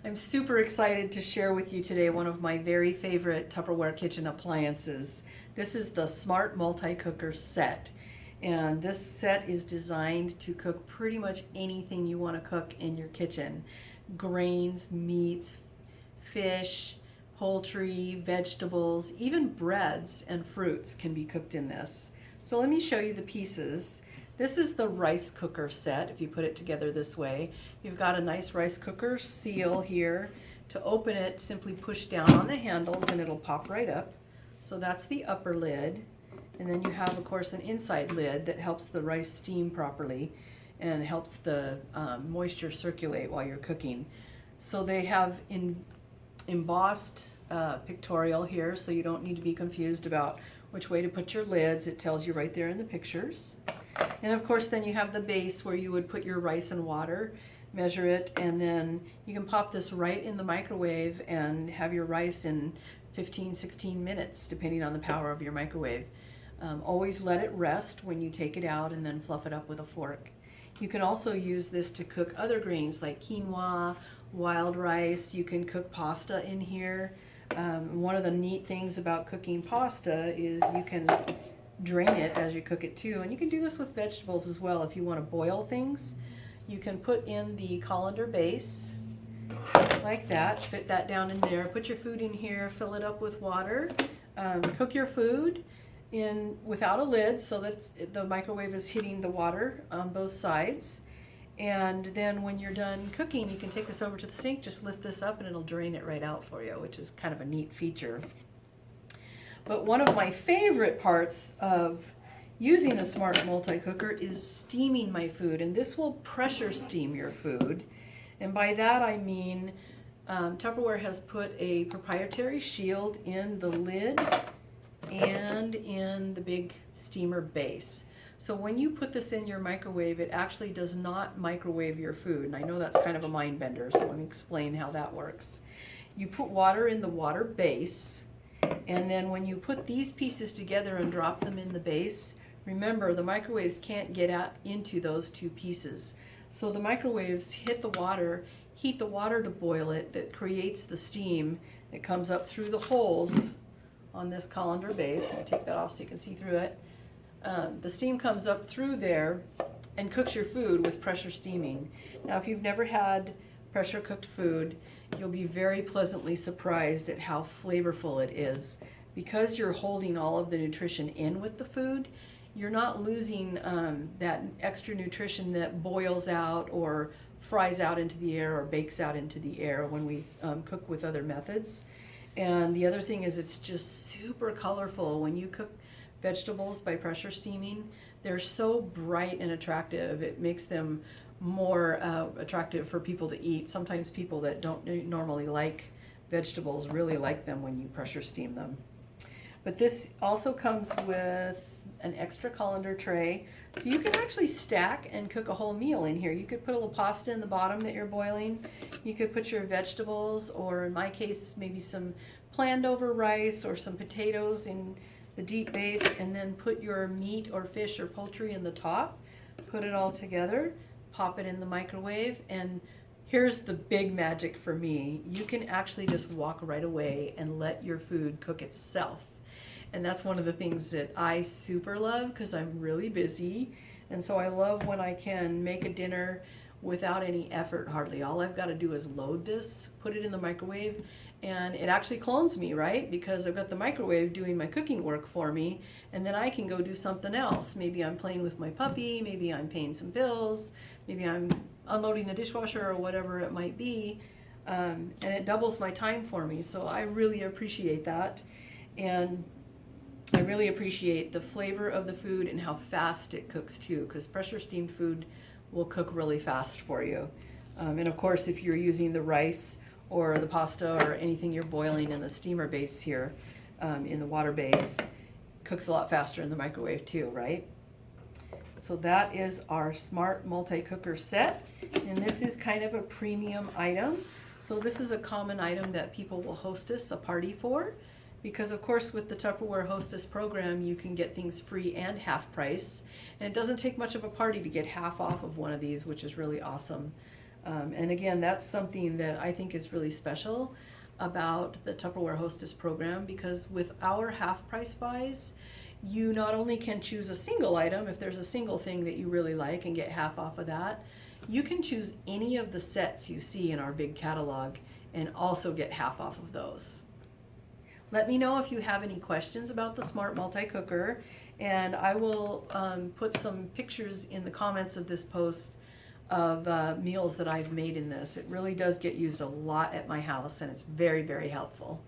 I'm super excited to share with you today one of my very favorite Tupperware kitchen appliances. This is the Smart Multi-Cooker set. And this set is designed to cook pretty much anything you want to cook in your kitchen. Grains, meats, fish, poultry, vegetables, even breads and fruits can be cooked in this. So let me show you the pieces. This is the rice cooker set. If you put it together this way, you've got a nice rice cooker seal here. To open it, simply push down on the handles and it'll pop right up. So that's the upper lid. And then you have, of course, an inside lid that helps the rice steam properly and helps the moisture circulate while you're cooking. So they have embossed pictorial here, so you don't need to be confused about which way to put your lids. It tells you right there in the pictures. And of course then you have the base where you would put your rice and water, measure it, and then you can pop this right in the microwave and have your rice in 15-16 minutes depending on the power of your microwave. Always let it rest when you take it out and then fluff it up with a fork. You can also use this to cook other grains like quinoa, wild rice. You can cook pasta in here. One of the neat things about cooking pasta is you can drain it as you cook it too. And you can do this with vegetables as well. If you want to boil things, you can put in the colander base like that, fit that down in there, put your food in here, fill it up with water, cook your food in without a lid so that the microwave is hitting the water on both sides. And then when you're done cooking, you can take this over to the sink, just lift this up and it'll drain it right out for you, which is kind of a neat feature. But one of my favorite parts of using a Smart Multi-Cooker is steaming my food. And this will pressure steam your food. And by that I mean Tupperware has put a proprietary shield in the lid and in the big steamer base. So when you put this in your microwave, it actually does not microwave your food. And I know that's kind of a mind bender, so let me explain how that works. You put water in the water base, and then when you put these pieces together and drop them in the base, remember the microwaves can't get out into those two pieces. So the microwaves hit the water, heat the water to boil it, that creates the steam that comes up through the holes on this colander base. I'll take that off so you can see through it. The steam comes up through there and cooks your food with pressure steaming. Now, if you've never had pressure cooked food, you'll be very pleasantly surprised at how flavorful it is. Because you're holding all of the nutrition in with the food, you're not losing that extra nutrition that boils out or fries out into the air or bakes out into the air when we cook with other methods. And the other thing is it's just super colorful. When you cook vegetables by pressure steaming, they're so bright and attractive. It makes them more attractive for people to eat. Sometimes people that don't normally like vegetables really like them when you pressure steam them. But this also comes with an extra colander tray, so you can actually stack and cook a whole meal in here. You could put a little pasta in the bottom that you're boiling. You could put your vegetables, or in my case, maybe some planned over rice or some potatoes in the deep base, and then put your meat or fish or poultry in the top. Put it all together, pop it in the microwave, and here's the big magic for me. You can actually just walk right away and let your food cook itself. And that's one of the things that I super love because I'm really busy. And so I love when I can make a dinner without any effort hardly. All I've got to do is load this, put it in the microwave, and it actually clones me, right? Because I've got the microwave doing my cooking work for me, and then I can go do something else. Maybe I'm playing with my puppy, maybe I'm paying some bills, maybe I'm unloading the dishwasher or whatever it might be, and it doubles my time for me. So I really appreciate that. And I really appreciate the flavor of the food and how fast it cooks too, because pressure steamed food will cook really fast for you. And of course, if you're using the rice or the pasta or anything you're boiling in the steamer base here, in the water base, cooks a lot faster in the microwave too, right? So that is our Smart Multi-Cooker set, and this is kind of a premium item. So this is a common item that people will hostess a party for. Because of course with the Tupperware Hostess program you can get things free and half price, and it doesn't take much of a party to get half off of one of these, which is really awesome. And again, that's something that I think is really special about the Tupperware Hostess program, because with our half price buys, you not only can choose a single item if there's a single thing that you really like and get half off of that, you can choose any of the sets you see in our big catalog and also get half off of those. Let me know if you have any questions about the Smart Multi-Cooker, and I will put some pictures in the comments of this post of meals that I've made in this. It really does get used a lot at my house, and it's very, very helpful.